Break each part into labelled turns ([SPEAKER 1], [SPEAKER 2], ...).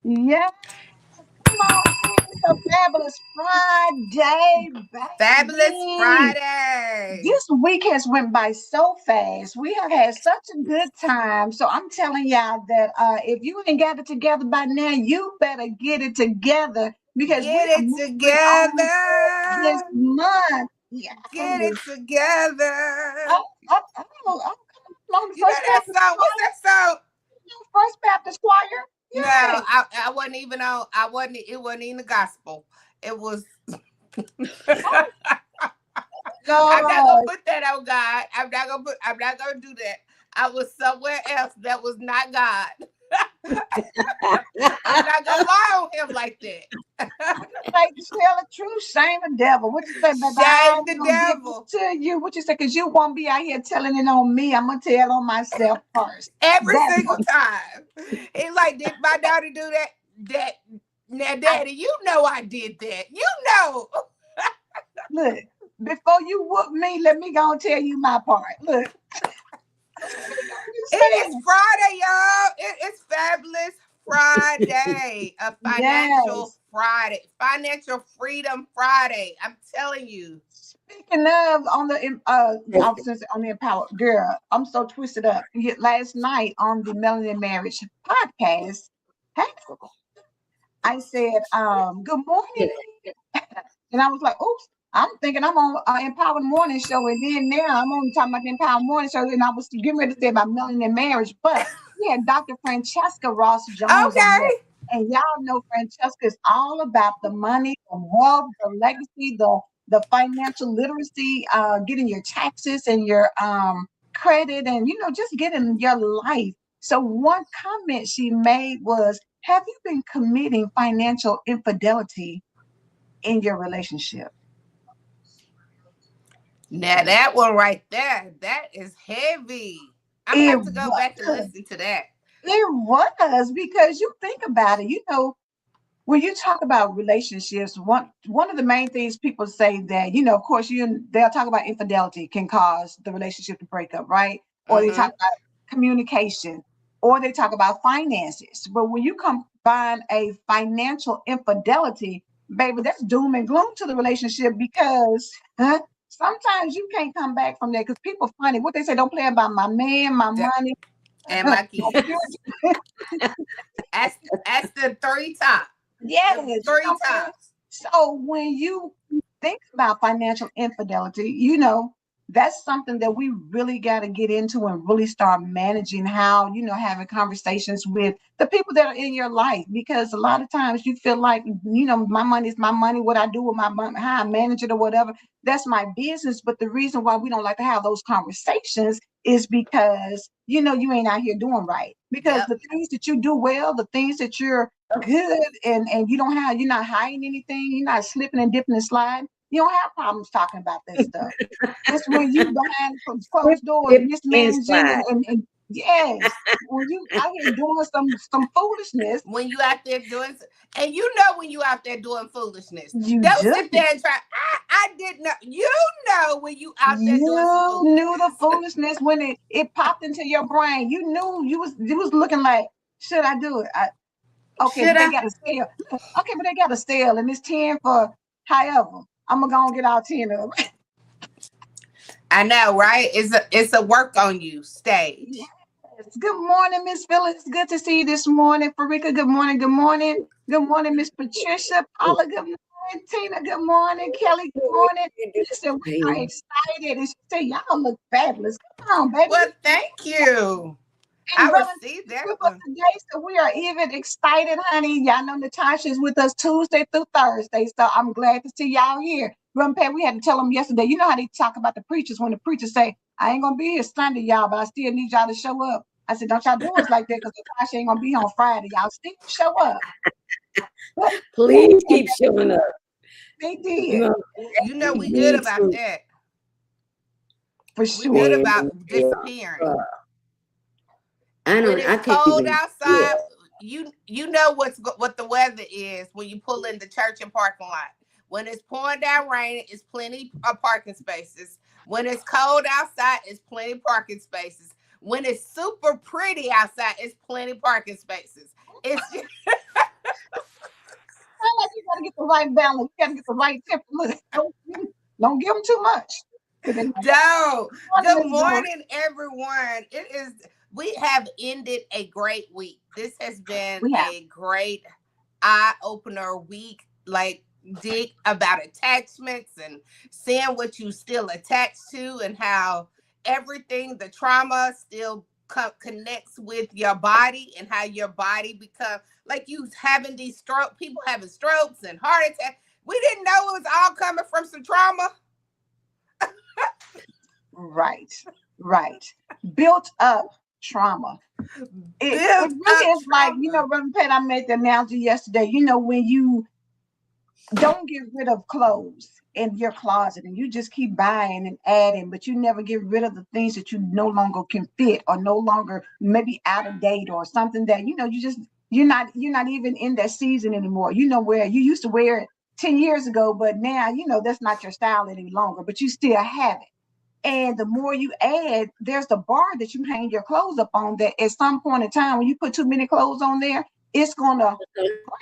[SPEAKER 1] Yeah, come on. It's a fabulous Friday,
[SPEAKER 2] Fabulous
[SPEAKER 1] baby.
[SPEAKER 2] Friday.
[SPEAKER 1] This week has went by so fast. We have had such a good time. So I'm telling y'all that if you ain't got it together by now, you better get it together because we
[SPEAKER 2] Get
[SPEAKER 1] are
[SPEAKER 2] it
[SPEAKER 1] moving on to this
[SPEAKER 2] together.
[SPEAKER 1] month. Yes.
[SPEAKER 2] Get it together.
[SPEAKER 1] I'm coming on the
[SPEAKER 2] You know
[SPEAKER 1] First
[SPEAKER 2] that
[SPEAKER 1] Baptist
[SPEAKER 2] song? What's
[SPEAKER 1] Choir.
[SPEAKER 2] that song?
[SPEAKER 1] First Baptist Choir.
[SPEAKER 2] No,
[SPEAKER 1] Yes.
[SPEAKER 2] I wasn't even on. I wasn't. It wasn't even the gospel. It was.
[SPEAKER 1] Oh,
[SPEAKER 2] I'm not gonna
[SPEAKER 1] Lord.
[SPEAKER 2] put that on God. I'm not gonna put. I'm not gonna do that. I was somewhere else that was not God. I'm not gonna lie on him like that.
[SPEAKER 1] Like to tell the truth, shame the devil. What you say, baby?
[SPEAKER 2] Shame
[SPEAKER 1] I'm
[SPEAKER 2] the
[SPEAKER 1] gonna give it
[SPEAKER 2] devil.
[SPEAKER 1] to you. What you say? Because you won't be out here telling it on me. I'm gonna tell on myself first.
[SPEAKER 2] Every
[SPEAKER 1] That
[SPEAKER 2] single time. It's like, did my daughter do that? That now,
[SPEAKER 1] I
[SPEAKER 2] Daddy, you know I did that. You know.
[SPEAKER 1] look. Before you whoop me, let me go and tell you my part. Look, I'm just
[SPEAKER 2] It is
[SPEAKER 1] saying.
[SPEAKER 2] Friday, y'all. It is fabulous Friday. A financial
[SPEAKER 1] Yes.
[SPEAKER 2] Friday. Financial freedom Friday. I'm telling you.
[SPEAKER 1] Speaking of I was gonna say on the empowered girl, I'm so twisted up. Last night on the Melanin Marriage podcast, hey, I said, "Good morning." And I was like, oops, I'm thinking I'm on Empowered Morning Show. And then now I'm on talking about the Empowered Morning Show. And I was getting ready to say about millionaire marriage. But we had Dr. Francesca Ross Jones on there.
[SPEAKER 2] Okay.
[SPEAKER 1] And y'all know Francesca is all about the money, the wealth, the legacy, the financial literacy, getting your taxes and your credit and, just getting your life. So one comment she made was, have you been committing financial infidelity in your relationship?
[SPEAKER 2] Now that one right there, that is heavy. I'm gonna
[SPEAKER 1] It
[SPEAKER 2] have to go back and
[SPEAKER 1] was.
[SPEAKER 2] listen to that.
[SPEAKER 1] It was because you think about it, when you talk about relationships, one of the main things people say that, of course, they'll talk about infidelity can cause the relationship to break up, right? Or they talk
[SPEAKER 2] Mm-hmm.
[SPEAKER 1] about communication, or they talk about finances. But when you combine a financial infidelity, baby, that's doom and gloom to the relationship because sometimes you can't come back from there because people funny. What they say, don't play about my man, my money,
[SPEAKER 2] And
[SPEAKER 1] my
[SPEAKER 2] my kids.
[SPEAKER 1] children.
[SPEAKER 2] That's the three times.
[SPEAKER 1] Yes,
[SPEAKER 2] The three times.
[SPEAKER 1] so when you think about financial infidelity, that's something that we really got to get into and really start managing how, having conversations with the people that are in your life. Because a lot of times you feel like, my money is my money, what I do with my money, how I manage it or whatever, that's my business. But the reason why we don't like to have those conversations is because, you ain't out here doing right. Because
[SPEAKER 2] Yep.
[SPEAKER 1] the things that you do well, the things that you're good and you're not hiding anything, you're not slipping and dipping and sliding, you don't have problems talking about that stuff. It's when you behind closed doors
[SPEAKER 3] Dip and
[SPEAKER 1] mismanaging
[SPEAKER 3] slide.
[SPEAKER 1] and yes, when you out here doing some foolishness,
[SPEAKER 2] When you out there doing, and you know when you out there doing foolishness,
[SPEAKER 1] you
[SPEAKER 2] don't
[SPEAKER 1] do.
[SPEAKER 2] sit there and try. I didn't know. You know when you out there doing some
[SPEAKER 1] You knew the
[SPEAKER 2] foolishness.
[SPEAKER 1] foolishness when it popped into your brain. You knew you was looking like, should I do it? Okay,
[SPEAKER 2] Should
[SPEAKER 1] but they
[SPEAKER 2] I?
[SPEAKER 1] got a sale. Okay, but they got a sale and it's 10 for however. I'm gonna go and get all 10 of
[SPEAKER 2] I know, right? It's a work on you
[SPEAKER 1] them.
[SPEAKER 2] stage.
[SPEAKER 1] Yes. Good morning, Miss Phyllis. Good to see you this morning. Farika, good morning. Good morning. Good morning, Miss Patricia. Paula, good morning. Tina, good morning. Kelly, good morning. Listen, we are excited. And she said, y'all look fabulous. Come on, baby.
[SPEAKER 2] Well, thank you.
[SPEAKER 1] And
[SPEAKER 2] I
[SPEAKER 1] Brother
[SPEAKER 2] received
[SPEAKER 1] Natasha's
[SPEAKER 2] that
[SPEAKER 1] with us
[SPEAKER 2] one.
[SPEAKER 1] today, so we are even excited, honey. Y'all know Natasha's with us Tuesday through Thursday, so I'm glad to see y'all here. Brother Pat, we had to tell them yesterday. You know how they talk about the preachers when the preachers say, "I ain't gonna be here Sunday, y'all, but I still need y'all to show up." I said, "Don't y'all do us like that, because Natasha ain't gonna be here on Friday. Y'all still show up."
[SPEAKER 3] Please keep showing up.
[SPEAKER 1] They did.
[SPEAKER 3] You know,
[SPEAKER 2] You know we good
[SPEAKER 3] need
[SPEAKER 2] about
[SPEAKER 3] to
[SPEAKER 2] that.
[SPEAKER 1] For
[SPEAKER 2] We good
[SPEAKER 1] sure.
[SPEAKER 2] about
[SPEAKER 3] and
[SPEAKER 2] disappearing. When
[SPEAKER 3] I
[SPEAKER 2] it's
[SPEAKER 3] can't
[SPEAKER 2] cold
[SPEAKER 3] even. Yeah,
[SPEAKER 2] outside, you know what the weather is when you pull in the church and parking lot. When it's pouring down rain, it's plenty of parking spaces. When it's cold outside, it's plenty parking spaces. When it's super pretty outside, it's plenty parking spaces. It's just,
[SPEAKER 1] Sound like you gotta get the right balance. You gotta get the right temperature. Don't give them too much.
[SPEAKER 2] no.
[SPEAKER 1] Morning,
[SPEAKER 2] Good
[SPEAKER 1] Miss Doris.
[SPEAKER 2] morning, everyone. We have ended a great week. This has been
[SPEAKER 1] We have.
[SPEAKER 2] a great eye opener week. Like, dig about attachments and seeing what you still attached to, and how everything, the trauma still connects with your body, and how your body become like you having these people having strokes and heart attacks. We didn't know it was all coming from some trauma.
[SPEAKER 1] Right, right. Built up trauma. It
[SPEAKER 2] Built
[SPEAKER 1] really
[SPEAKER 2] up
[SPEAKER 1] is like,
[SPEAKER 2] trauma.
[SPEAKER 1] Reverend Pat, I made the analogy yesterday. When you don't get rid of clothes in your closet and you just keep buying and adding, but you never get rid of the things that you no longer can fit, or no longer maybe out of date, or something that you're not even in that season anymore. Where you used to wear it 10 years ago, but now that's not your style any longer, but you still have it. And the more you add, there's the bar that you hang your clothes up on, that at some point in time, when you put too many clothes on there, it's going to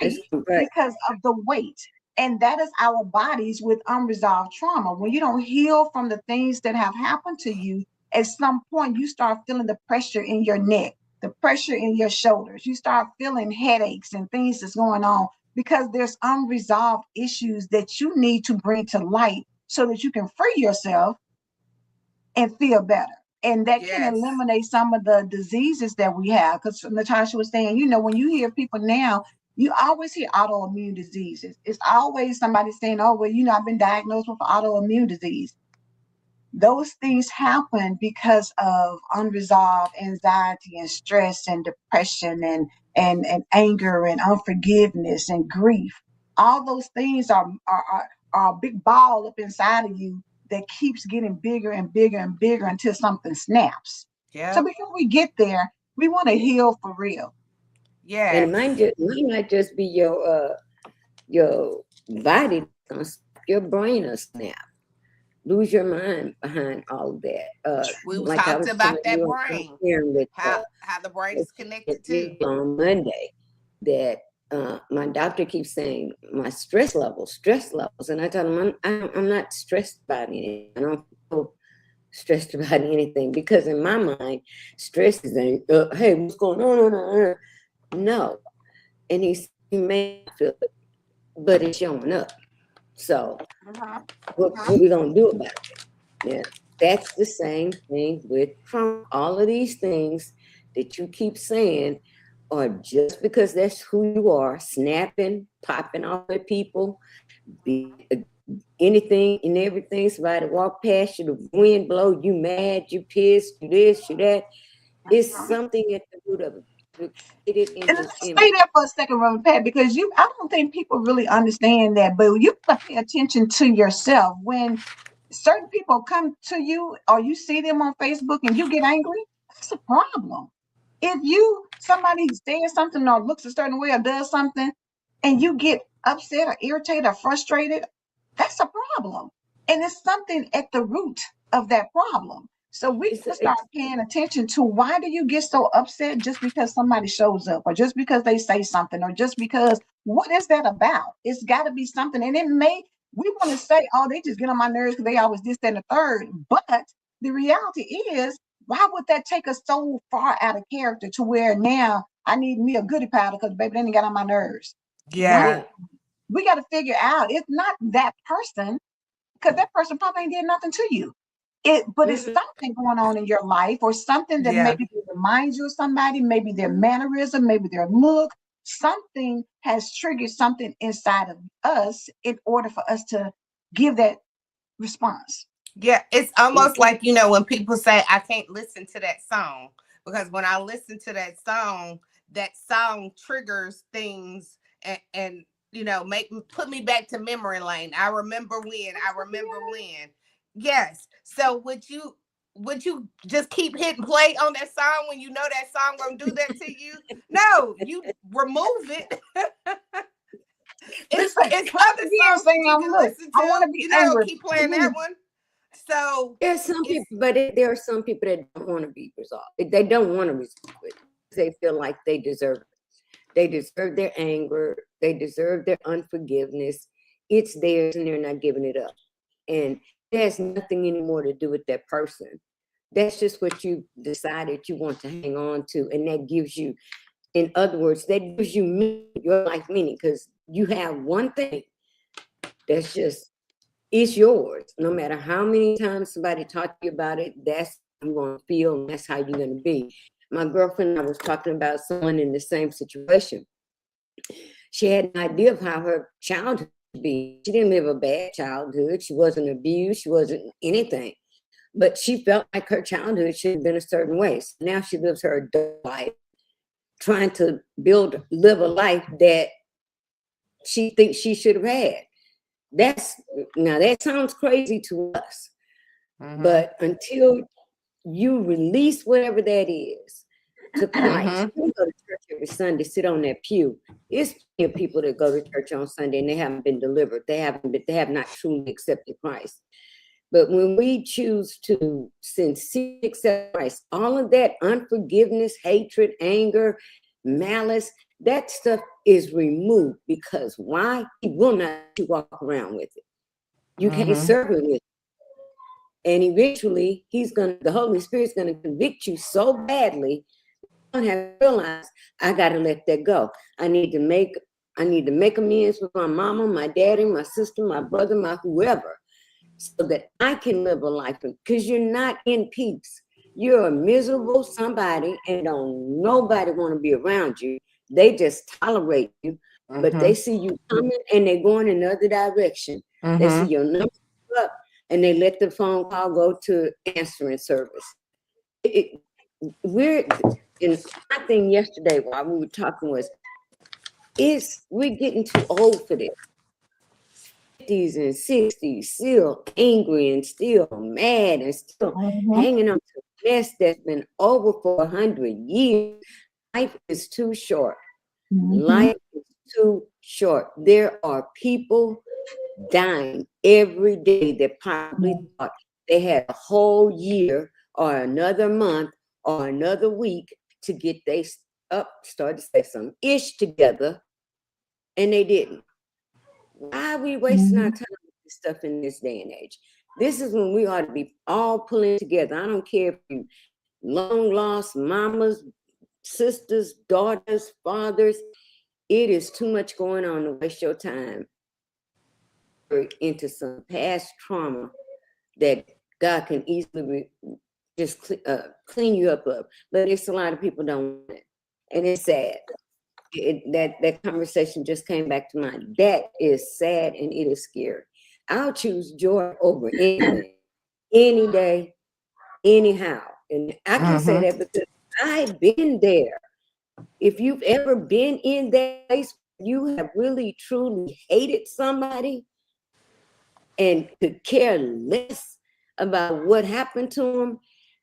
[SPEAKER 3] it's
[SPEAKER 1] break
[SPEAKER 3] right.
[SPEAKER 1] because of the weight. And that is our bodies with unresolved trauma. When you don't heal from the things that have happened to you, at some point you start feeling the pressure in your neck, the pressure in your shoulders. You start feeling headaches and things that's going on, because there's unresolved issues that you need to bring to light so that you can free yourself and feel better. And that can
[SPEAKER 2] Yes.
[SPEAKER 1] eliminate some of the diseases that we have. Because Natasha was saying, when you hear people now, you always hear autoimmune diseases. It's always somebody saying, "Oh, well, I've been diagnosed with autoimmune disease." Those things happen because of unresolved anxiety and stress and depression and anger and unforgiveness and grief. All those things are a big ball up inside of you that keeps getting bigger and bigger and bigger until something snaps. So
[SPEAKER 2] Yep.
[SPEAKER 1] before we get there, we want to heal for real.
[SPEAKER 3] And
[SPEAKER 2] Yes.
[SPEAKER 3] mine might just be your body that's gonna snap, your brain will snap. Lose your mind behind all of that.
[SPEAKER 2] We
[SPEAKER 3] Like I
[SPEAKER 2] talked
[SPEAKER 3] was telling
[SPEAKER 2] about that
[SPEAKER 3] you, I'm
[SPEAKER 2] brain.
[SPEAKER 3] sharing with
[SPEAKER 2] How the brain is connected too.
[SPEAKER 3] on Monday that my doctor keeps saying my stress levels, and I tell him I'm not stressed about anything. I don't feel stressed about anything, because in my mind, stress is hey, what's going on? No, and he may not feel it, but it's showing up. So what we gonna do about it? Yeah, that's the same thing with trauma. All of these things that you keep saying are just because that's who you are, snapping, popping off at people, be anything and everything. Somebody walk past you, the wind blow, you mad, you pissed, you this, you that. It's something at the root of it. Created in
[SPEAKER 1] And
[SPEAKER 3] his
[SPEAKER 1] stay
[SPEAKER 3] image.
[SPEAKER 1] there for a second, Reverend Pat, because I don't think people really understand that, but you gotta pay attention to yourself. When certain people come to you or you see them on Facebook and you get angry, that's a problem. If somebody says something or looks a certain way or does something and you get upset or irritated or frustrated, that's a problem. And it's something at the root of that problem. So we
[SPEAKER 3] It's,
[SPEAKER 1] got to start
[SPEAKER 3] it's
[SPEAKER 1] paying attention to, why do you get so upset just because somebody shows up, or just because they say something, or just because, what is that about? It's got to be something. And we want to say, oh, they just get on my nerves because they always this, that, and the third. But the reality is, why would that take us so far out of character to where now I need me a goody powder because baby, then it got on my nerves. Why?
[SPEAKER 2] Yeah.
[SPEAKER 1] We got to figure out it's not that person because that person probably ain't did nothing to you. But it's
[SPEAKER 3] Mhm.
[SPEAKER 1] something going on in your life or something that
[SPEAKER 2] Yeah.
[SPEAKER 1] maybe reminds you of somebody, maybe their mannerism, maybe their look. Something has triggered something inside of us in order for us to give that response.
[SPEAKER 2] Yeah, it's almost like, when people say I can't listen to that song because when I listen to that song triggers things and put me back to memory lane. I remember when, I remember when. Yes. So would you just keep hitting play on that song when you know that song gonna do that to you? No, you remove it. It's
[SPEAKER 1] Listen,
[SPEAKER 2] it's
[SPEAKER 1] once
[SPEAKER 2] other
[SPEAKER 1] again,
[SPEAKER 2] songs that you
[SPEAKER 1] Sam,
[SPEAKER 2] can
[SPEAKER 1] look,
[SPEAKER 2] listen
[SPEAKER 1] I want
[SPEAKER 2] to.
[SPEAKER 1] to be
[SPEAKER 2] Don't
[SPEAKER 1] angry.
[SPEAKER 2] keep playing that one. So
[SPEAKER 3] There's some
[SPEAKER 2] it's
[SPEAKER 3] people, but there are some people that don't want to be resolved. They don't want to resolve it. They feel like they deserve it. They deserve their anger. They deserve their unforgiveness. It's theirs and they're not giving it up. And it has nothing anymore to do with that person. That's just what you decided you want to hang on to. And that gives you, in other words, that gives you meaning, your life meaning, because you have one thing that's just, it's yours. No matter how many times somebody taught you about it, that's how you want to feel and that's how you're going to be. My girlfriend and I was talking about someone in the same situation. She had an idea of how her childhood should be. She didn't live a bad childhood. She wasn't abused. She wasn't anything. But she felt like her childhood should have been a certain way. So now she lives her adult life trying to live a life that she thinks she should have had. Now that sounds crazy to us, but until you release whatever that is to Christ, you go to church every Sunday, sit on that pew. There's plenty of people that go to church on Sunday and they haven't been delivered. They have not truly accepted Christ. But when we choose to sincerely accept Christ, all of that unforgiveness, hatred, anger, malice, that stuff is removed because why? He will not let you walk around with it. You can't serve him with it. And eventually the Holy Spirit's gonna convict you so badly, you don't have to realize I gotta let that go. I need to make amends with my mama, my daddy, my sister, my brother, my whoever, so that I can live a life because you're not in peace. You're a miserable somebody and don't nobody want to be around you. They just tolerate you, but they see you coming and they're going another direction. They see your number up and they let the phone call go to answering service. We're and my thing yesterday while we were talking was we're getting too old for this. 50s and 60s, still angry and still mad and still hanging on to a mess that's been over for 100 years. Life is too short. Life is too short. There are people dying every day that probably thought they had a whole year or another month or another week to get they start to say some ish together, and they didn't. Why are we wasting our time with this stuff in this day and age? This is when we ought to be all pulling together. I don't care if you long lost mamas, sisters, daughters, fathers. It is too much going on to waste your time into some past trauma that God can easily just clean you up of. But it's a lot of people don't want it. And it's sad. That conversation just came back to mind. That is sad and it is scary. I'll choose joy over anything, any day, anyhow. And I can say that because I've been there. If you've ever been in that place, you have really truly hated somebody and could care less about what happened to them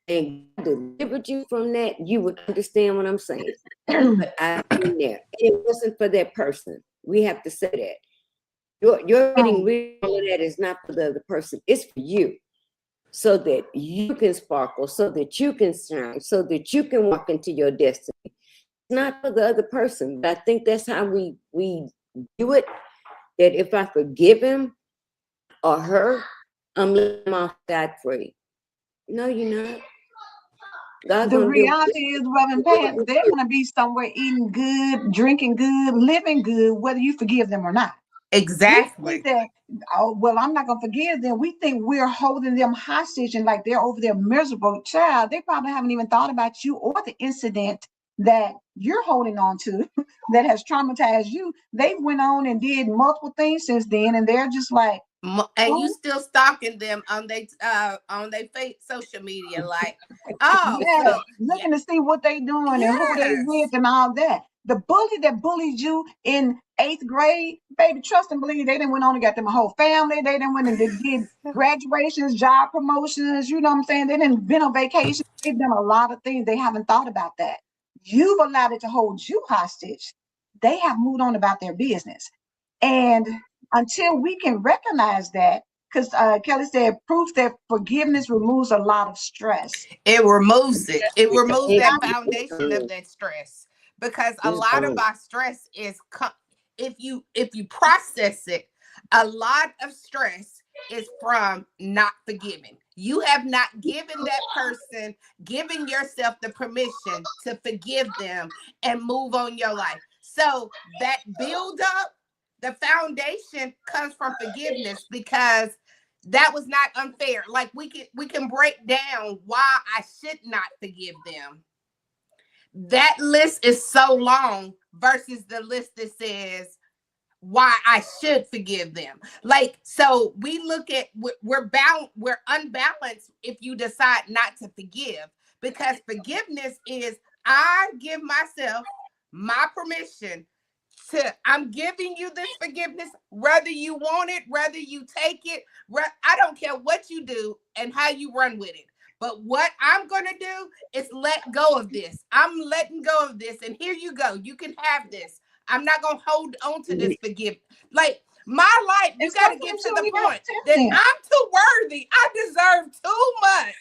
[SPEAKER 3] and God delivered you from that, you would understand what I'm saying. But I've been there. It wasn't for that person. We have to say that. You're getting rid of all of that is not for the other person. It's for you. So that you can sparkle, so that you can shine, so that you can walk into your destiny. It's not for the other person. But I think that's how we do it. That if I forgive him or her, I'm letting them off scot free. No, you're not. God
[SPEAKER 1] The
[SPEAKER 3] gonna deal with
[SPEAKER 1] reality is, Reverend Pat, they're going to be somewhere eating good, drinking good, living good, whether you forgive them or not. We think
[SPEAKER 2] Exactly.
[SPEAKER 1] that, oh, well, I'm not going to forgive them. We think we're holding them hostage and like they're over there miserable. Child, they probably haven't even thought about you or the incident that you're holding on to that has traumatized you. They went on and did multiple things since then, and they're just like,
[SPEAKER 2] And you
[SPEAKER 1] oh,
[SPEAKER 2] still stalking them on their social media, like, oh,
[SPEAKER 1] yeah,
[SPEAKER 2] so yeah,
[SPEAKER 1] looking to see what they doing and who they with
[SPEAKER 2] yes.
[SPEAKER 1] and all that. The bully that bullied you in 8th grade, baby, trust and believe they didn't went on and got them a whole family. They didn't went and did graduations, job promotions. You know what I'm saying? They didn't been on vacation. They've done a lot of things. They haven't thought about that. You've allowed it to hold you hostage. They have moved on about their business. And until we can recognize that, because Kelly said proof that forgiveness removes a lot of stress.
[SPEAKER 2] It removes it. It removes
[SPEAKER 3] it.
[SPEAKER 2] that
[SPEAKER 3] It's
[SPEAKER 2] foundation of
[SPEAKER 3] gone.
[SPEAKER 2] that stress, because a
[SPEAKER 3] It's
[SPEAKER 2] lot of
[SPEAKER 3] gone.
[SPEAKER 2] our stress is if you process it, a lot of stress is from not forgiving. You have not given that person, given yourself the permission to forgive them and move on your life. So that build up, the foundation comes from forgiveness, because that was not unfair. Like we can break down why I should not forgive them. That list is so long versus the list that says why I should forgive them. Like, so we look at, we're unbalanced if you decide not to forgive, because forgiveness is, I give myself my permission to, I'm giving you this forgiveness, whether you want it, whether you take it, I don't care what you do and how you run with it. But what I'm going to do is let go of this. I'm letting go of this. And here you go. You can have this. I'm not going to hold on to this forgiveness. Like, my life, you
[SPEAKER 1] And
[SPEAKER 2] got to get
[SPEAKER 1] sometimes
[SPEAKER 2] to
[SPEAKER 1] you don't
[SPEAKER 2] the
[SPEAKER 1] even have
[SPEAKER 2] point
[SPEAKER 1] to tell
[SPEAKER 2] that
[SPEAKER 1] them.
[SPEAKER 2] I'm too worthy. I deserve too much.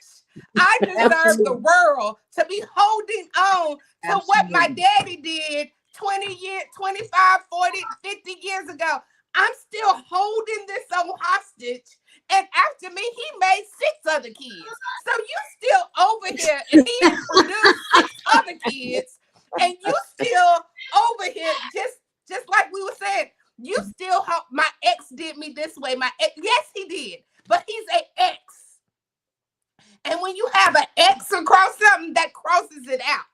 [SPEAKER 2] I deserve the
[SPEAKER 1] Absolutely.
[SPEAKER 2] world to be holding on to what my
[SPEAKER 1] Absolutely.
[SPEAKER 2] daddy did 20 years, 25, 40, 50 years ago. I'm still holding this on hostage. And after me, he made 6 other kids. So you still over here, and he had produced 6 other kids, and you still over here, just like we were saying, you still my ex did me this way. My ex, yes, he did, but he's an ex. And when you have an X across something, that crosses it out.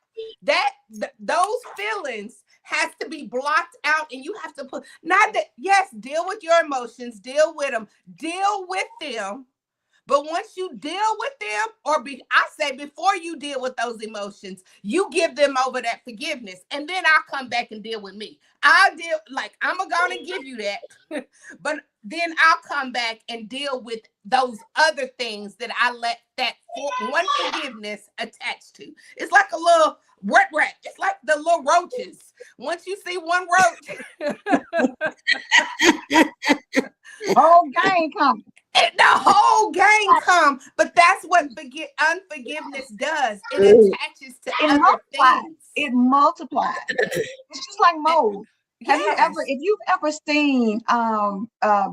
[SPEAKER 2] Those feelings has to be blocked out, and you have to put, not that, yes, deal with your emotions, deal with them. But once you deal with them, I say before you deal with those emotions, you give them over that forgiveness, and then I'll come back and deal with me. I'll deal, like, I'm gonna give you that, but then I'll come back and deal with those other things that I let that one forgiveness attach to. It's like a little rat. It's like the little roaches. Once you see one roach,
[SPEAKER 1] Whole gang coming.
[SPEAKER 2] the whole gang come. But that's what unforgiveness does. It attaches to
[SPEAKER 1] It
[SPEAKER 2] other
[SPEAKER 1] multiplies.
[SPEAKER 2] things.
[SPEAKER 1] It multiplies. It's just like mold.
[SPEAKER 2] Yes.
[SPEAKER 1] If you've ever seen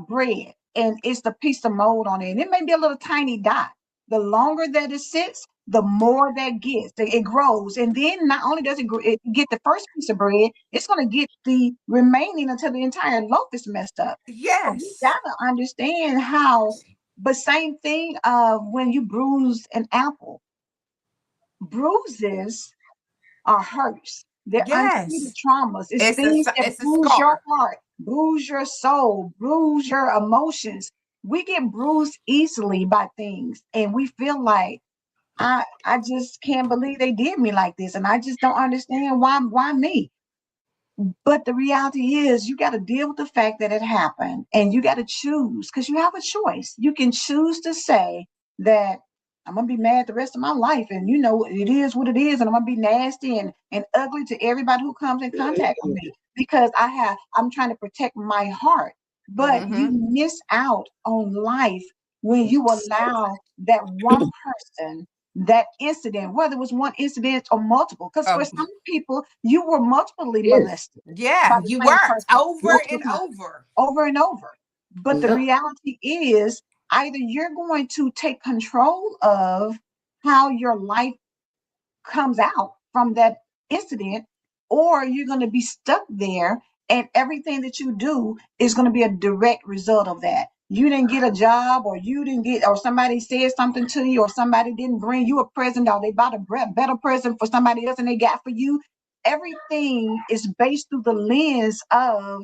[SPEAKER 1] bread and it's the piece of mold on it, and it may be a little tiny dot. The longer that it sits, the more that gets. It grows. And then not only does it get the first piece of bread, it's going to get the remaining until the entire loaf is messed up. So we
[SPEAKER 2] Yes.
[SPEAKER 1] gotta understand how, but same thing when you bruise an apple. Bruises are hurts. They're untreated
[SPEAKER 2] Yes.
[SPEAKER 1] traumas. It's
[SPEAKER 2] It's a
[SPEAKER 1] things that
[SPEAKER 2] it's a
[SPEAKER 1] bruise your
[SPEAKER 2] scar.
[SPEAKER 1] heart, bruise your soul, bruise your emotions. We get bruised easily by things, and we feel like I just can't believe they did me like this, and I just don't understand why me. But the reality is, you got to deal with the fact that it happened, and you got to choose because you have a choice. You can choose to say that I'm gonna be mad the rest of my life, and you know it is what it is, and I'm gonna be nasty and ugly to everybody who comes in contact with me because I'm trying to protect my heart. But you
[SPEAKER 2] Mm-hmm.
[SPEAKER 1] miss out on life when you allow that one person, that incident, whether it was one incident or multiple, because for
[SPEAKER 2] Oh,
[SPEAKER 1] some people, you were multiply
[SPEAKER 3] Yes.
[SPEAKER 1] molested by
[SPEAKER 2] yeah,
[SPEAKER 1] the
[SPEAKER 2] you
[SPEAKER 1] same
[SPEAKER 2] were
[SPEAKER 1] person
[SPEAKER 2] over
[SPEAKER 1] multiple
[SPEAKER 2] and
[SPEAKER 1] times,
[SPEAKER 2] over.
[SPEAKER 1] over and over. But the
[SPEAKER 3] Yep.
[SPEAKER 1] reality is, either you're going to take control of how your life comes out from that incident, or you're going to be stuck there, and everything that you do is going to be a direct result of that. You didn't get a job, or you didn't get, or somebody said something to you, or somebody didn't bring you a present, or they bought a better present for somebody else than they got for you. Everything is based through the lens of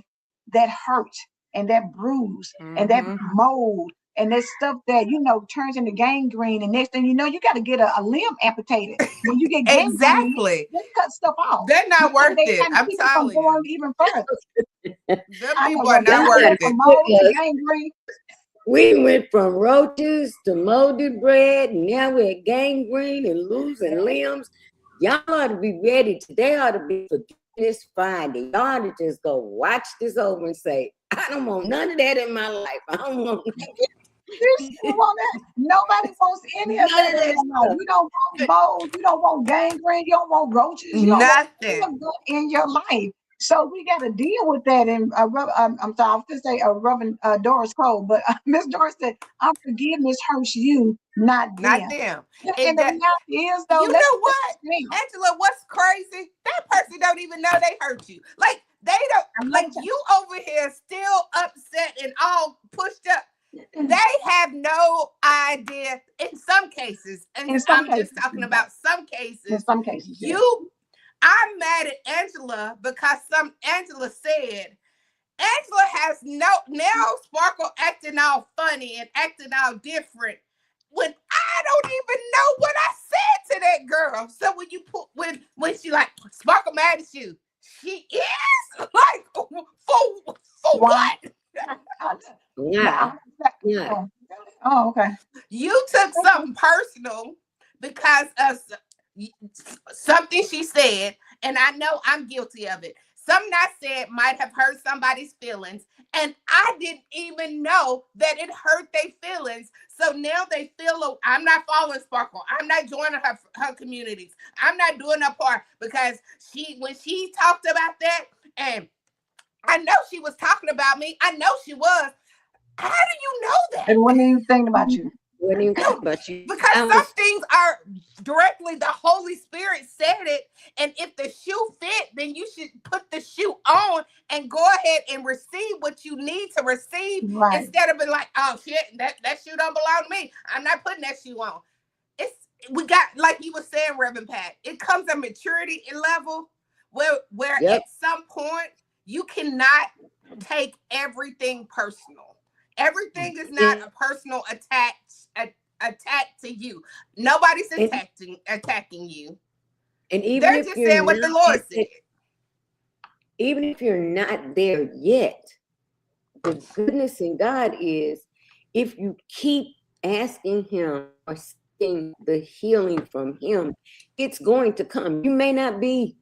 [SPEAKER 1] that hurt and that bruise and that mold and that stuff that, turns into gangrene. And next thing you know, you got to get a limb amputated. When you get gangrene,
[SPEAKER 2] Exactly.
[SPEAKER 1] they cut stuff off.
[SPEAKER 2] They're not worth
[SPEAKER 1] They
[SPEAKER 2] it.
[SPEAKER 1] trying to
[SPEAKER 2] I'm
[SPEAKER 1] keep you from
[SPEAKER 2] telling
[SPEAKER 1] going
[SPEAKER 2] you.
[SPEAKER 1] even further.
[SPEAKER 2] Them
[SPEAKER 1] I know
[SPEAKER 2] people are
[SPEAKER 1] they
[SPEAKER 2] not
[SPEAKER 1] went
[SPEAKER 2] worth
[SPEAKER 1] from
[SPEAKER 2] it.
[SPEAKER 1] mold to gangrene.
[SPEAKER 3] We went from roaches to molded bread, and now we're at gangrene and losing limbs. Y'all ought to be ready. Today ought to be Forgiveness Friday. Y'all ought to just go watch this over and say, I don't want none of that in my life. I don't want
[SPEAKER 1] You don't want that. Nobody wants any of
[SPEAKER 3] none of
[SPEAKER 1] that in
[SPEAKER 3] that
[SPEAKER 1] your life.
[SPEAKER 3] stuff.
[SPEAKER 1] You don't want mold. You don't want gangrene. You don't want roaches. You don't want any
[SPEAKER 2] Nothing.
[SPEAKER 1] of that in your life. So we got to deal with that. And I'm sorry, I was going to say Reverend Doris Cole, but Miss Doris said, unforgiveness hurts you, not
[SPEAKER 2] Not
[SPEAKER 1] them.
[SPEAKER 2] them.
[SPEAKER 1] And
[SPEAKER 2] And
[SPEAKER 1] the
[SPEAKER 2] that,
[SPEAKER 1] reality is, though,
[SPEAKER 2] you
[SPEAKER 1] let's
[SPEAKER 2] know what, Angela, what's crazy? That person don't even know they hurt you. Like, they don't, like, you over here still upset and all pushed up. They have no idea in some cases, and
[SPEAKER 1] in some
[SPEAKER 2] I'm
[SPEAKER 1] cases,
[SPEAKER 2] just talking about some cases.
[SPEAKER 1] in some cases, yeah.
[SPEAKER 2] I'm mad at Angela because Angela said, Angela has now Sparkle acting all funny and acting all different when I don't even know what I said to that girl. So when she like, Sparkle mad at you, she is like, for what?
[SPEAKER 3] Yeah. Yeah.
[SPEAKER 1] Oh, okay.
[SPEAKER 2] You took something personal because of something she said, and I know I'm guilty of it. Something I said might have hurt somebody's feelings, and I didn't even know that it hurt their feelings. So now they feel, I'm not following Sparkle. I'm not joining her communities. I'm not doing her part because when she talked about that, and I know she was talking about me. I know she was. How do you know that?
[SPEAKER 1] And what do you think about you?
[SPEAKER 3] What do you think about you?
[SPEAKER 2] Because some things are directly the Holy Spirit said it, and if the shoe fit, then you should put the shoe on and go ahead and receive what you need to receive,
[SPEAKER 1] right,
[SPEAKER 2] instead of being like, oh shit, that shoe don't belong to me. I'm not putting that shoe on. We got, like you were saying, Reverend Pat, it comes a maturity level where at some point you cannot take everything personal. Everything is not a personal attack to you. Nobody's attacking you.
[SPEAKER 3] And even
[SPEAKER 2] they're
[SPEAKER 3] if
[SPEAKER 2] just
[SPEAKER 3] you're
[SPEAKER 2] saying what the Lord said.
[SPEAKER 3] Even if you're not there yet, the goodness in God is, if you keep asking Him or seeking the healing from Him, it's going to come. You may not be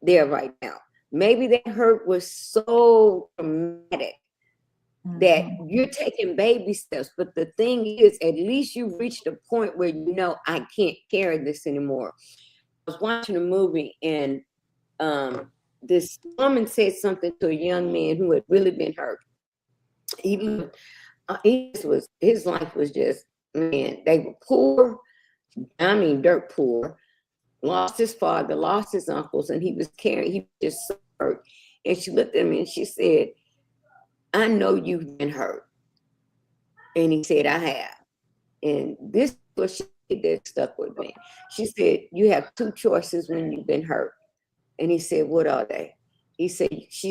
[SPEAKER 3] there right now. Maybe that hurt was so traumatic that you're taking baby steps. But the thing is, at least you reached a point where you know, I can't carry this anymore. I was watching a movie, and this woman said something to a young man who had really been hurt. His life was just, man, they were poor. I mean, dirt poor. Lost his father, lost his uncles, and he was just so hurt. And she looked at me and she said, I know you've been hurt. And he said, I have. And this is what she did that stuck with me. She said, you have two choices when you've been hurt. And he said, what are they? She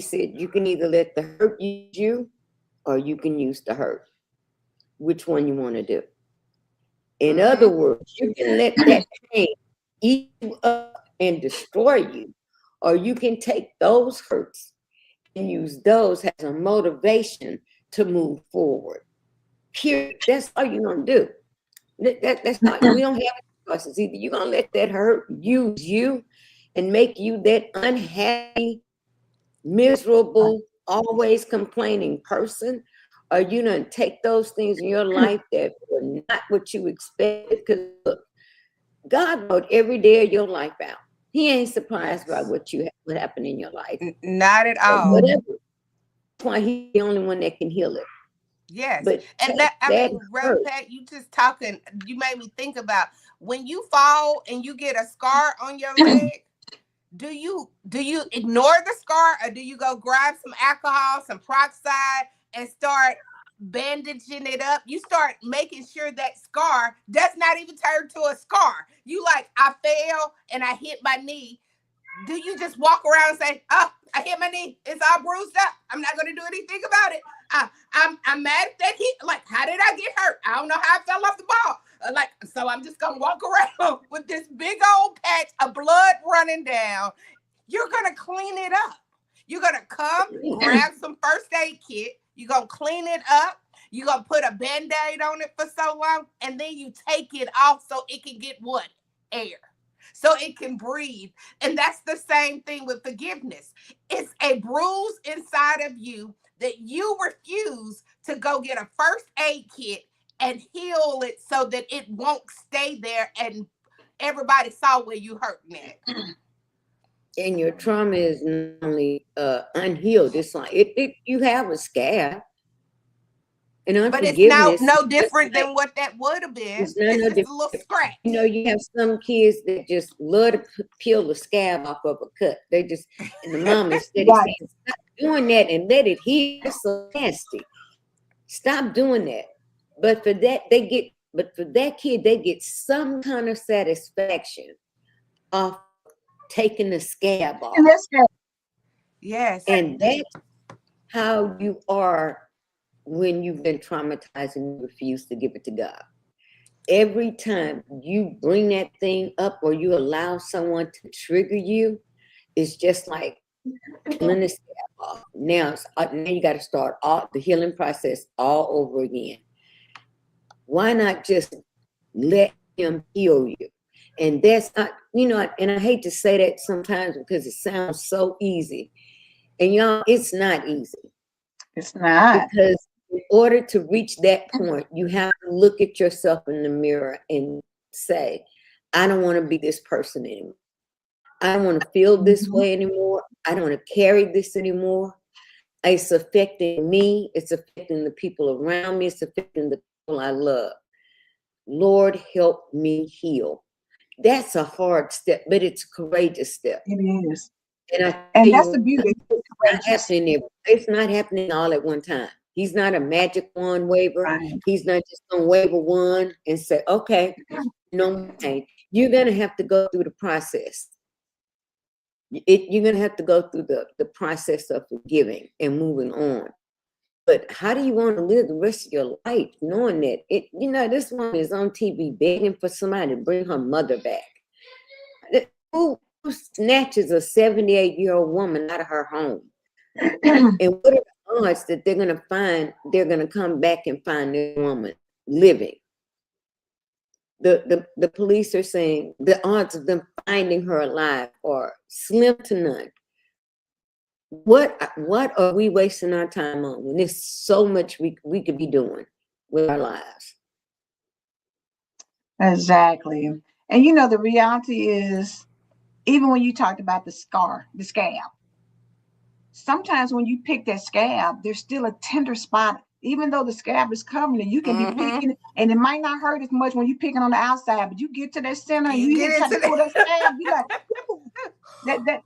[SPEAKER 3] said, you can either let the hurt use you, or you can use the hurt. Which one you want to do? In other words, you can let that pain eat you up and destroy you, or you can take those hurts and use those as a motivation to move forward. Period. That's all you're gonna do. That's not. We don't have choices. Either you're gonna let that hurt use you and make you that unhappy, miserable, always complaining person, or you gonna take those things in your life that were not what you expected. Because look, God wrote every day of your life out. He ain't surprised by what happened in your life.
[SPEAKER 2] Not at all.
[SPEAKER 3] Whatever. That's why He's the only one that can heal it.
[SPEAKER 2] Yes.
[SPEAKER 3] But
[SPEAKER 2] And that, I
[SPEAKER 3] that
[SPEAKER 2] mean, Reverend
[SPEAKER 3] hurt.
[SPEAKER 2] Pat, you just talking, you made me think about when you fall and you get a scar on your leg, do you ignore the scar, or do you go grab some alcohol, some peroxide, and start bandaging it up? You start making sure that scar does not even turn to a scar. You like, I fell and I hit my knee. Do you just walk around and say, "Oh, I hit my knee. It's all bruised up. I'm not going to do anything about it. I'm mad at that hit. Like, how did I get hurt? I don't know how I fell off the ball. Like, so I'm just going to walk around with this big old patch of blood running down." You're going to clean it up. You're going to come, grab some first aid kit. You're going to clean it up. You're going to put a Band-Aid on it for so long, and then you take it off so it can get what? Air. So it can breathe. And that's the same thing with forgiveness. It's a bruise inside of you that you refuse to go get a first aid kit and heal it so that it won't stay there and everybody saw where you hurting at.
[SPEAKER 3] And your trauma is not only unhealed, it's like you have a scab. And
[SPEAKER 2] But it's no
[SPEAKER 3] unforgiveness,
[SPEAKER 2] different than what that would have been.
[SPEAKER 3] it's not
[SPEAKER 2] It's
[SPEAKER 3] no
[SPEAKER 2] just a little
[SPEAKER 3] different.
[SPEAKER 2] scratch.
[SPEAKER 3] You know, you have some kids that just love to peel the scab off of a cut. They just, and the mom is steady
[SPEAKER 1] Right.
[SPEAKER 3] saying, "Stop doing that and let it heal. It's so nasty. Stop doing that." But for that kid, they get some kind of satisfaction off taking the scab off.
[SPEAKER 1] And that's good.
[SPEAKER 2] Yes.
[SPEAKER 3] And that's how you are when you've been traumatized and you refuse to give it to God. Every time you bring that thing up or you allow someone to trigger you, it's just like peeling the scab off. Now you got to start all the healing process all over again. Why not just let him heal you? And that's not, and I hate to say that sometimes because it sounds so easy. And y'all, it's not easy.
[SPEAKER 1] It's not.
[SPEAKER 3] Because in order to reach that point, you have to look at yourself in the mirror and say, I don't want to be this person anymore. I don't want to feel this way anymore. I don't want to carry this anymore. It's affecting me. It's affecting the people around me. It's affecting the people I love. Lord, help me heal. That's a hard step, but it's a courageous step.
[SPEAKER 1] It is.
[SPEAKER 3] And
[SPEAKER 1] that's the beauty.
[SPEAKER 3] It's not happening all at one time. He's not a magic wand waver.
[SPEAKER 1] Right.
[SPEAKER 3] He's not just going to wave a wand and say, okay, no pain. You're going to have to go through the process. You're going to have to go through the process of forgiving and moving on. But how do you want to live the rest of your life knowing that this woman is on TV begging for somebody to bring her mother back? Who snatches a 78-year-old woman out of her home? And what are the odds that they're going to come back and find this woman living? The police are saying the odds of them finding her alive are slim to none. What are we wasting our time on when there's so much we could be doing with our lives?
[SPEAKER 1] Exactly. And the reality is, even when you talked about the scab, sometimes when you pick that scab, there's still a tender spot. Even though the scab is covering it, you can be picking it, and it might not hurt as much when you picking on the outside, but you get to that center and you try to pull that scab, you like, that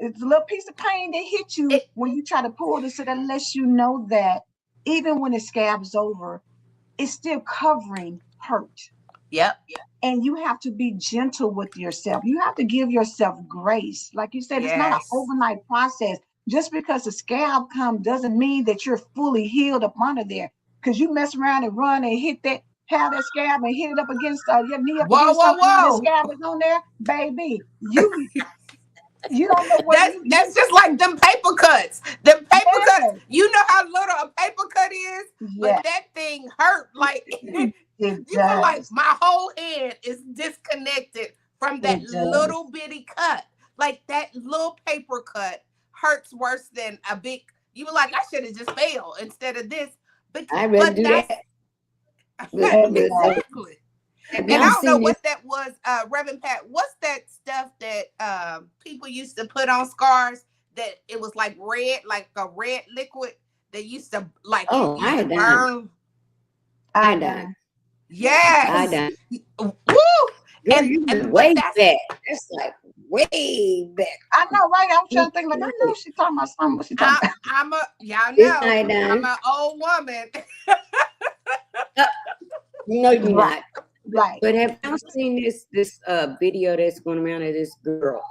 [SPEAKER 1] it's a little piece of pain that hit you when you try to pull this. So that lets you know that even when the scab is over, it's still covering hurt.
[SPEAKER 2] Yep.
[SPEAKER 1] And you have to be gentle with yourself. You have to give yourself grace. Like you said, It's not an overnight process. Just because the scab comes doesn't mean that you're fully healed up under there. Because you mess around and run and have that scab and hit it up against your knee up against something. The scab is on there, baby. You don't know what
[SPEAKER 2] that's just like them paper cuts. Them paper cuts. You know how little a paper cut is, but that thing hurt. Like you feel like my whole head is disconnected from that little bitty cut. Like that little paper cut hurts worse than a big. You were like, I should have just failed instead of this. But
[SPEAKER 3] I rather do that.
[SPEAKER 2] Exactly. And I don't know what that was, Reverend Pat. What's that stuff that people used to put on scars that it was like red, like a red liquid They used to like it
[SPEAKER 3] Oh,
[SPEAKER 2] used to
[SPEAKER 3] iodine.
[SPEAKER 2] burn.
[SPEAKER 3] Iodine.
[SPEAKER 2] Yes.
[SPEAKER 3] Iodine.
[SPEAKER 2] Woo!
[SPEAKER 3] Girl, you went
[SPEAKER 2] But
[SPEAKER 3] way
[SPEAKER 2] that's
[SPEAKER 3] back. That's like way back.
[SPEAKER 1] I know, right? I'm trying to think like I know she's talking about something. What she talking about?
[SPEAKER 2] I'm a y'all
[SPEAKER 3] It's
[SPEAKER 2] know I'm
[SPEAKER 3] iodine.
[SPEAKER 2] an old woman.
[SPEAKER 3] No, you're
[SPEAKER 1] Right.
[SPEAKER 3] not.
[SPEAKER 1] Right.
[SPEAKER 3] But have y'all seen this video that's going around of this girl?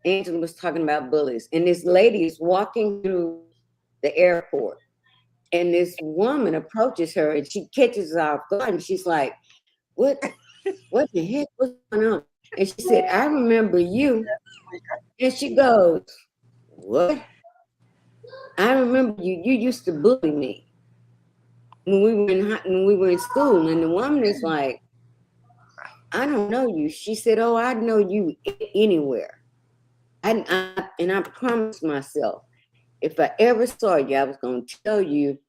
[SPEAKER 3] Angela was talking about bullies, and this lady is walking through the airport, and this woman approaches her, and she catches her off guard, and she's like, "What the heck? What's going on?" And she said, "I remember you." And she goes, "What? I remember you. You used to bully me when we were in school." And the woman is like, "I don't know you." She said, "Oh, I know you anywhere." And I promised myself, if I ever saw you, I was going to tell you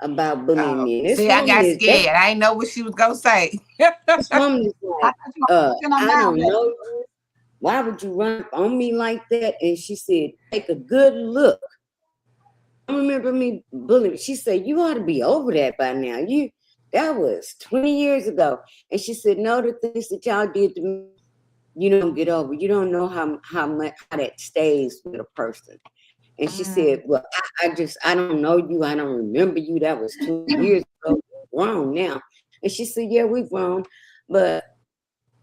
[SPEAKER 3] about bullying me. And this
[SPEAKER 2] See, I
[SPEAKER 3] woman
[SPEAKER 2] got
[SPEAKER 3] is
[SPEAKER 2] scared. I didn't know what she was gonna say.
[SPEAKER 3] this woman is like, I don't know you. Why would you run up on me like that? And she said, take a good look. I remember me bullying. She said, you ought to be over that by now. That was 20 years ago. And she said, no, the things that y'all did to me, you don't get over. You don't know how that stays with a person. And she said, well, I don't know you. I don't remember you. That was 2 years ago. We're grown now. And she said, yeah, we've grown. But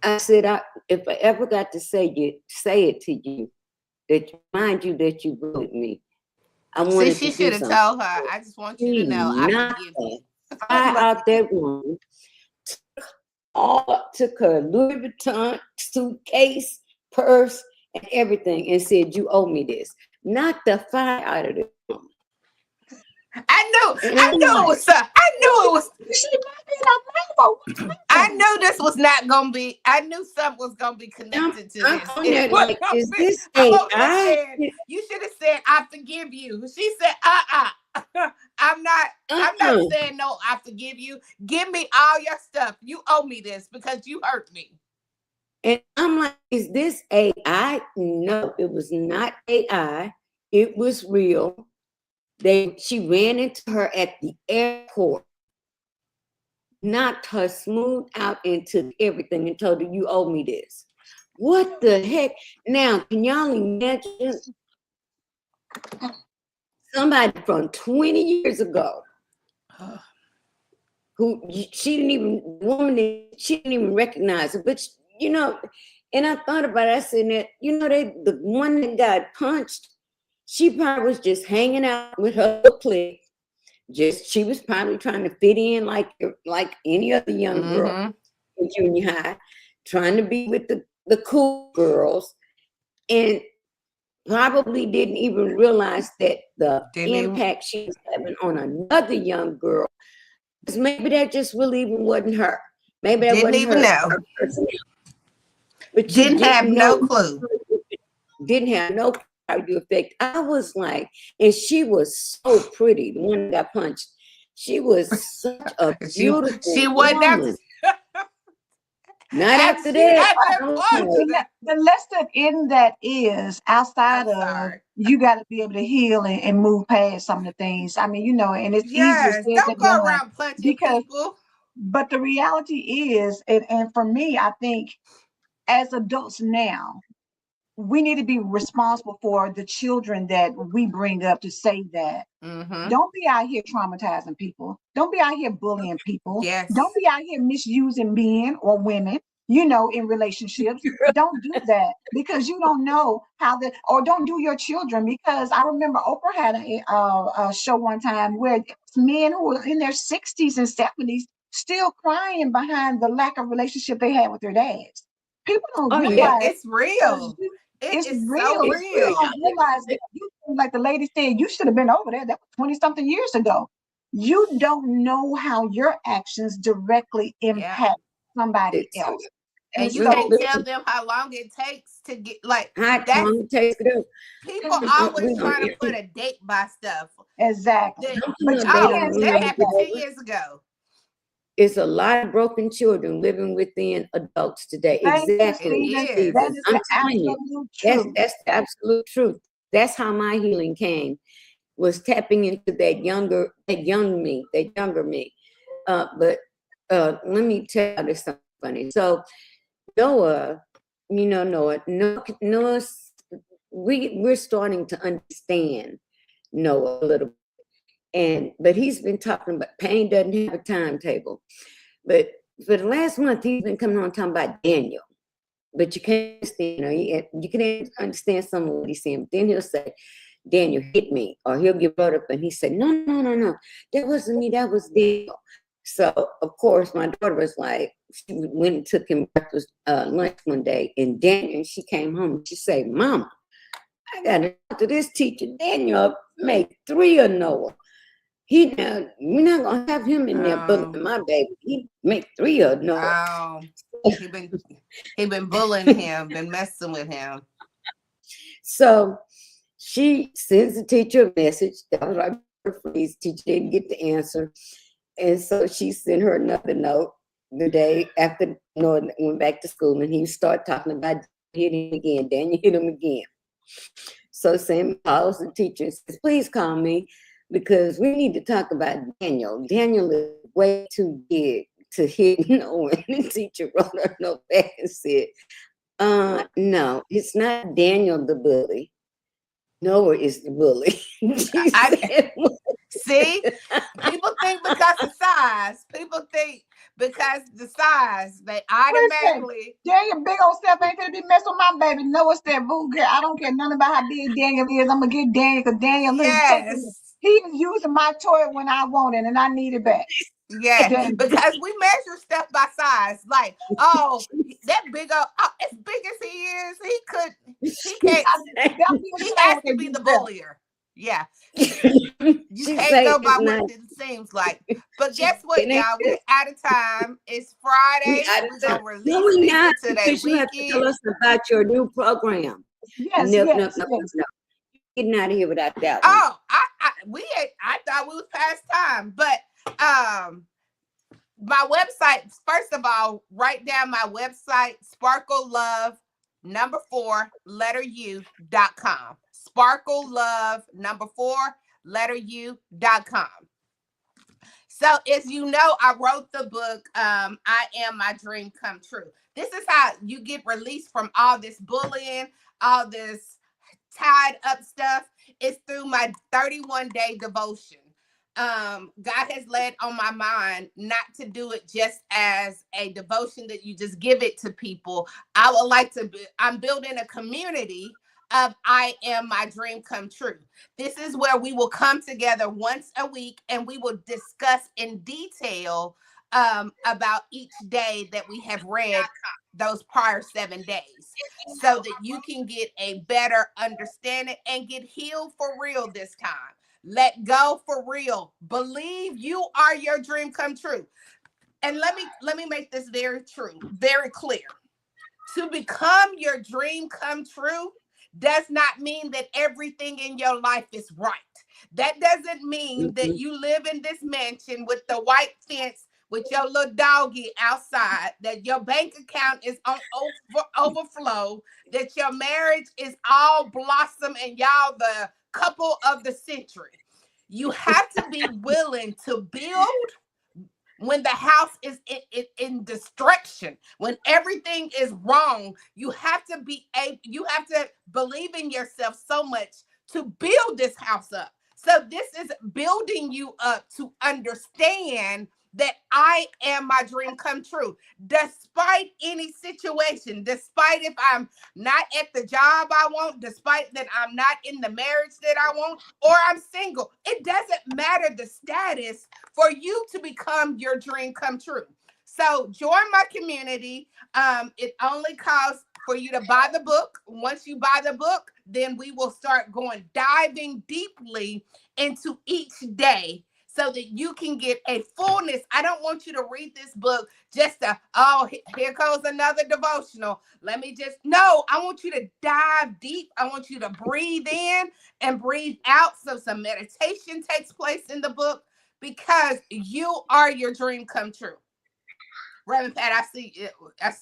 [SPEAKER 3] I said, if I ever got to say it to you, that mind you that you bullied me, I wanted
[SPEAKER 2] See, she
[SPEAKER 3] to do
[SPEAKER 2] should have
[SPEAKER 3] something.
[SPEAKER 2] told her. I just want you to know I forgive you.
[SPEAKER 3] I out that room, took her Louis Vuitton suitcase, purse, and everything, and said, you owe me this. Knocked the fire out of the room.
[SPEAKER 2] I knew it was. I knew it was. I knew this was not gonna be. I knew something was gonna be connected to this.
[SPEAKER 3] Like, is this AI?
[SPEAKER 2] You should have said, "I forgive you." She said, I'm not saying no. I forgive you. Give me all your stuff. You owe me this because you hurt me.
[SPEAKER 3] And I'm like, is this AI? No, it was not AI. It was real. She ran into her at the airport, knocked her smooth out into everything and told her, you owe me this. What the heck? Now, can y'all imagine somebody from 20 years ago who she didn't even recognize her, but and I thought about it, I said that, the one that got punched, she probably was just hanging out with her clique. She was probably trying to fit in like any other young girl in junior high, trying to be with the cool girls, and probably didn't even realize that the impact she was having on another young girl, because maybe that just really even wasn't her. Maybe that
[SPEAKER 2] didn't
[SPEAKER 3] wasn't
[SPEAKER 2] even know.
[SPEAKER 3] Her personality. But
[SPEAKER 2] didn't have no clue.
[SPEAKER 3] Didn't have no effect. I was like, and she was so pretty. The one that got punched, she was such a beautiful
[SPEAKER 2] she wasn't
[SPEAKER 3] woman. Not after that.
[SPEAKER 1] The lesson in that is outside of you got to be able to heal and move past some of the things. I mean, and it's easier said
[SPEAKER 2] don't
[SPEAKER 1] than
[SPEAKER 2] go
[SPEAKER 1] done
[SPEAKER 2] around punching people.
[SPEAKER 1] But the reality is, and for me, I think as adults now, we need to be responsible for the children that we bring up to say that. Don't be out here traumatizing people. Don't be out here bullying people.
[SPEAKER 2] Yes.
[SPEAKER 1] Don't be out here misusing men or women, in relationships. Don't do that because you don't know or don't do your children, because I remember Oprah had a show one time where men who were in their 60s and 70s still crying behind the lack of relationship they had with their dads. People don't realize
[SPEAKER 2] it's real.
[SPEAKER 1] It's real.
[SPEAKER 2] So real.
[SPEAKER 1] You don't realize that like the lady said, you should have been over there. That was 20-something years ago. You don't know how your actions directly impact somebody else.
[SPEAKER 2] And you can't tell them how long it takes to get
[SPEAKER 3] how long it takes to do.
[SPEAKER 2] People always trying to put a date by stuff.
[SPEAKER 1] Exactly.
[SPEAKER 2] But that happened 10 years ago.
[SPEAKER 3] It's a lot of broken children living within adults today. Exactly.
[SPEAKER 1] That is the absolute truth.
[SPEAKER 3] That's the absolute truth. That's how my healing came. was tapping into that younger me. But let me tell you this something funny. So Noah, Noah's, we're starting to understand Noah a little bit. But he's been talking about pain doesn't have a timetable. But for the last month, he's been coming on talking about Daniel. But you can't understand, you can understand some of what he's saying. But then he'll say, Daniel hit me, or he'll get brought up and he said, no, that wasn't me, that was Daniel. So of course my daughter was like, she went and took him breakfast, lunch one day, and she came home and she said, Mama, I gotta talk to this teacher. Daniel made 3 of Noah. We're not gonna have him in there bullying my baby. He make 3 of Noah.
[SPEAKER 2] He been bullying him, been messing with him.
[SPEAKER 3] So she sends the teacher a message. That was right before the teacher didn't get the answer. And so she sent her another note the day after Noah went back to school, and he started talking about hitting him again. Daniel hit him again. So Sam calls the teacher and says, please call me, because we need to talk about Daniel. Daniel is way too big to hit Noah. And the teacher wrote her a note back and said, no, it's not Daniel the bully. Noah is the bully.
[SPEAKER 2] See, people think because of size, they automatically.
[SPEAKER 1] Daniel big old self ain't gonna be messing with my baby. Noah said, boo girl, I don't care nothing about how big Daniel is. I'm gonna get Daniel because Daniel he is using my toy when I want it and I need it back.
[SPEAKER 2] Yeah, because we measure stuff by size. Like, oh, that big old, as big as he is, he has to be the bullier. Yeah. You can't go by what it seems like. But guess what, y'all? We're out of time. It's Friday. We're going to release this today.
[SPEAKER 3] You have to tell us about your new program.
[SPEAKER 1] Yes,
[SPEAKER 3] no. Getting out of here without that.
[SPEAKER 2] Oh, I thought we was past time. But my website, first of all, write down my website, sparklelove4u.com. sparklelove4u.com. So as you know, I wrote the book, I Am My Dream Come True. This is how you get released from all this bullying, all this tied up stuff. It's through my 31-day devotion. God has led on my mind not to do it just as a devotion that you just give it to people. I'm building a community of I Am My Dream Come True. This is where we will come together once a week and we will discuss in detail about each day that we have read those prior 7 days, so that you can get a better understanding and get healed for real this time. Let go for real. Believe you are your dream come true. And let me make this very clear. To become your dream come true does not mean that everything in your life is right. That doesn't mean that you live in this mansion with the white fence with your little doggy outside, that your bank account is on overflow, that your marriage is all blossom and y'all the couple of the century. You have to be willing to build when the house is in destruction, when everything is wrong. You have to believe in yourself so much to build this house up. So this is building you up to understand that I am my dream come true, despite any situation, despite if I'm not at the job I want, despite that I'm not in the marriage that I want, or I'm single. It doesn't matter the status for you to become your dream come true. So join my community. It only costs for you to buy the book. Once you buy the book, then we will start diving deeply into each day, so that you can get a fullness. I don't want you to read this book just here goes another devotional. No, I want you to dive deep. I want you to breathe in and breathe out. So some meditation takes place in the book, because you are your dream come true. Reverend Pat, I see it.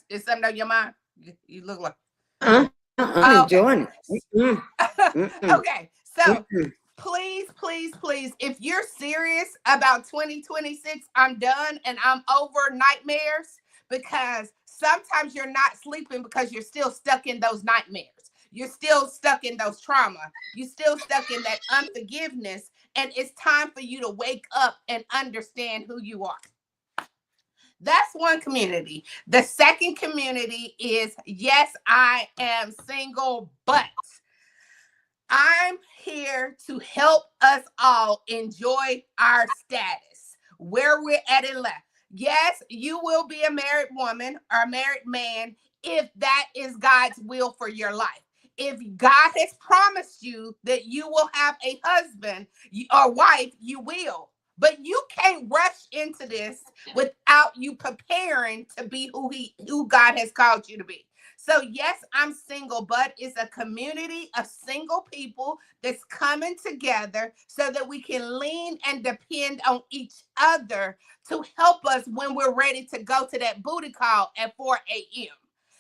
[SPEAKER 2] Is something on your mind? You look like.
[SPEAKER 3] I'm enjoying it.
[SPEAKER 2] Okay, so please, please, please, if you're serious about 2026, I'm done and I'm over nightmares, because sometimes you're not sleeping because you're still stuck in those nightmares. You're still stuck in those trauma. You're still stuck in that unforgiveness. And it's time for you to wake up and understand who you are. That's one community. The second community is, yes, I am single, but I'm here to help us all enjoy our status, where we're at in life. Yes, you will be a married woman or a married man if that is God's will for your life. If God has promised you that you will have a husband or wife, you will. But you can't rush into this without you preparing to be who God has called you to be. So yes, I'm single, but it's a community of single people that's coming together so that we can lean and depend on each other to help us when we're ready to go to that booty call at 4 a.m.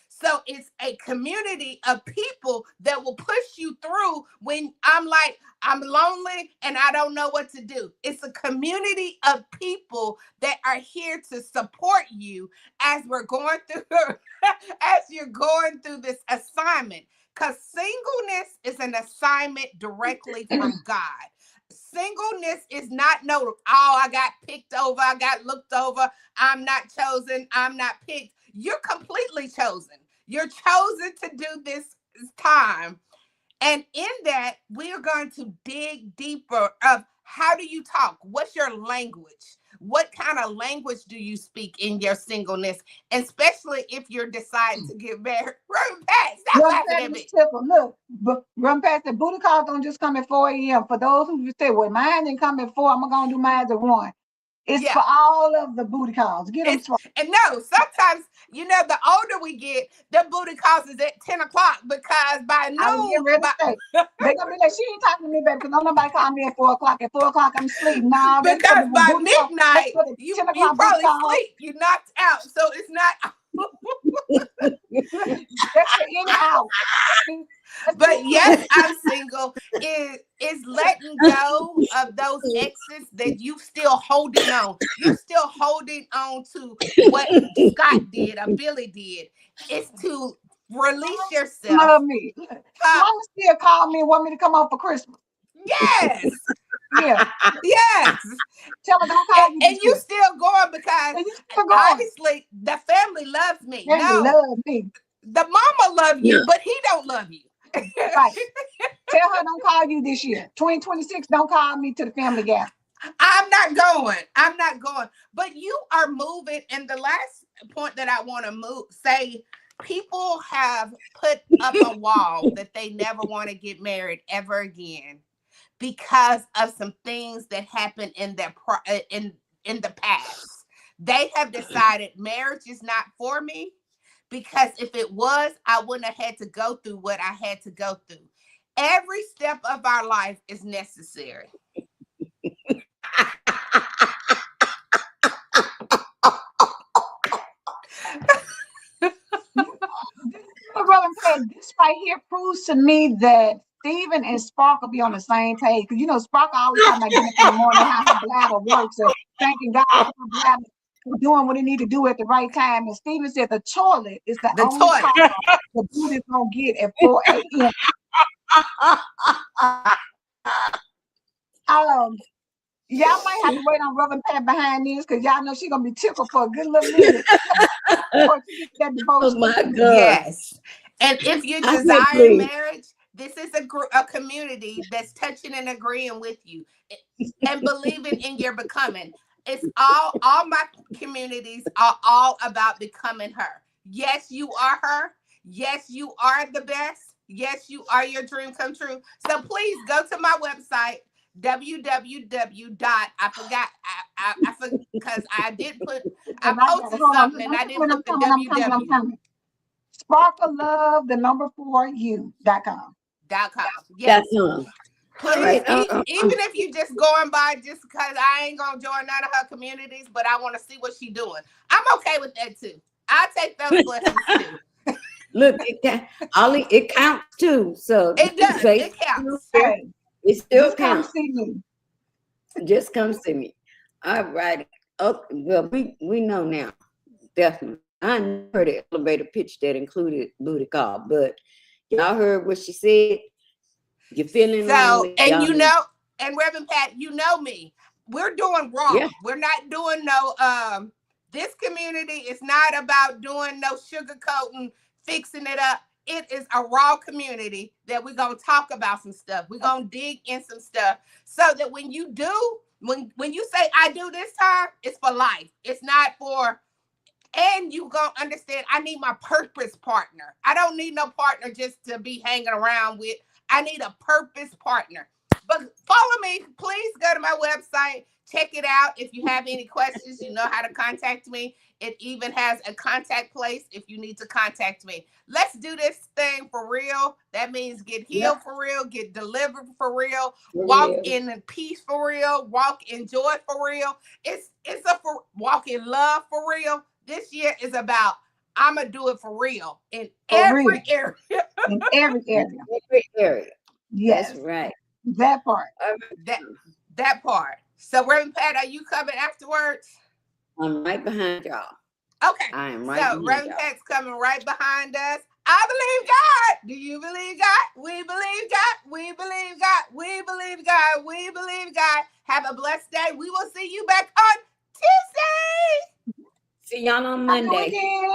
[SPEAKER 2] So it's a community of people that will push you through when I'm lonely and I don't know what to do. It's a community of people that are here to support you as we're going through, as you're going through this assignment. Because singleness is an assignment directly from God. Singleness is not I got picked over, I got looked over, I'm not chosen, I'm not picked. You're completely chosen. You're chosen to do this time. And in that, we are going to dig deeper of how do you talk? What's your language? What kind of language do you speak in your singleness? Especially if you're deciding to get married. Run past. Stop laughing at me.
[SPEAKER 1] Look, run past the booty calls don't just come at 4 a.m. For those who say, well, mine didn't come at 4, I'm going to do mine at 1. It's for all of the booty calls. Get them strong.
[SPEAKER 2] And no, sometimes, the older we get, the booty calls is at 10 o'clock because by noon.
[SPEAKER 1] They're going to be like, she ain't talking to me, baby, because don't nobody call me at 4 o'clock. At 4 o'clock, I'm asleep. No,
[SPEAKER 2] because by midnight, you probably sleep. You're knocked out. So it's not.
[SPEAKER 1] That's the in out.
[SPEAKER 2] But yes, I'm single is letting go of those exes that you still holding on. You're still holding on to what Scott did or Billy did. It's to release yourself.
[SPEAKER 1] Love me. Mama still call me and want me to come home for Christmas.
[SPEAKER 2] Yes.
[SPEAKER 1] Yeah.
[SPEAKER 2] Yes.
[SPEAKER 1] Tell her don't call you.
[SPEAKER 2] And you still going because obviously the family loves me.
[SPEAKER 1] Love me.
[SPEAKER 2] The mama love you, but he don't love you.
[SPEAKER 1] Right. Tell her don't call you this year. 2026, don't call me to the family gap.
[SPEAKER 2] I'm not going. But you are moving. And the last point that I want to say, people have put up a wall that they never want to get married ever again because of some things that happened in their in the past. They have decided marriage is not for me. Because if it was, I wouldn't have had to go through what I had to go through. Every step of our life is necessary.
[SPEAKER 1] This right here proves to me that Stephen and Sparkle be on the same page. Because, Sparkle always talking about getting up in the morning, how her bladder works, and thanking God for her bladder doing what he need to do at the right time. And Stephen said the toilet is the only call the booty's gonna get at 4 a.m. Y'all might have to wait on Reverend Pat behind this because y'all know she's gonna be tickled for a good little minute.
[SPEAKER 3] Oh my God.
[SPEAKER 2] Yes. And if you desire marriage, this is a community that's touching and agreeing with you and believing in your becoming. It's all my communities are all about becoming her. Yes, you are her. Yes, you are the best. Yes, you are your dream come true. So please go to my website, www. I forgot because I posted something and I didn't put the www.
[SPEAKER 1] SparkleLove4u.com.
[SPEAKER 2] Yes. Please, even if you just going by just because I ain't gonna join none of her communities, but I want to see what she's doing. I'm okay with that too. I'll take those blessings too.
[SPEAKER 3] Look, it counts too. So
[SPEAKER 2] it does. It counts.
[SPEAKER 3] It still
[SPEAKER 1] Just come
[SPEAKER 3] counts.
[SPEAKER 1] see me.
[SPEAKER 3] Just come see me. All right. Oh, well, we know now. Definitely. I never heard an elevator pitch that included booty call, but y'all heard what she said. You're feeling
[SPEAKER 2] So,
[SPEAKER 3] lonely.
[SPEAKER 2] and
[SPEAKER 3] Y'all
[SPEAKER 2] you
[SPEAKER 3] need,
[SPEAKER 2] know, and Reverend Pat, you know me. We're doing raw.
[SPEAKER 3] yeah.
[SPEAKER 2] We're not doing no this community is not about doing no sugarcoating, fixing it up. It is a raw community that we're gonna talk about some stuff. We're gonna dig in some stuff so that when you do, when you say I do this time, it's for life. It's not for, and you gonna understand I need my purpose partner. I don't need no partner just to be hanging around with. I need a purpose partner. But follow me, please go to my website, check it out. If you have any questions, you know how to contact me. It even has a contact place if you need to contact me. Let's do this thing for real. That means get healed for real, get delivered for real, walk in peace for real, walk in joy for real. It's a for walk in love for real. This year is about I'm gonna do it for real in
[SPEAKER 1] For
[SPEAKER 2] every
[SPEAKER 1] real.
[SPEAKER 2] area.
[SPEAKER 1] In every area.
[SPEAKER 3] Every area.
[SPEAKER 1] Yes.
[SPEAKER 3] That's right.
[SPEAKER 1] That part.
[SPEAKER 2] That part. So, Reverend Pat, are you coming afterwards?
[SPEAKER 3] I'm right behind y'all.
[SPEAKER 2] Okay.
[SPEAKER 3] I am right
[SPEAKER 2] So,
[SPEAKER 3] behind
[SPEAKER 2] Reverend
[SPEAKER 3] y'all.
[SPEAKER 2] Pat's coming right behind us. I believe God. Do you believe God? We believe God. We believe God. We believe God. We believe God. Have a blessed day. We will see you back on Tuesday.
[SPEAKER 3] See y'all on
[SPEAKER 1] Have a good
[SPEAKER 3] Monday.
[SPEAKER 1] weekend.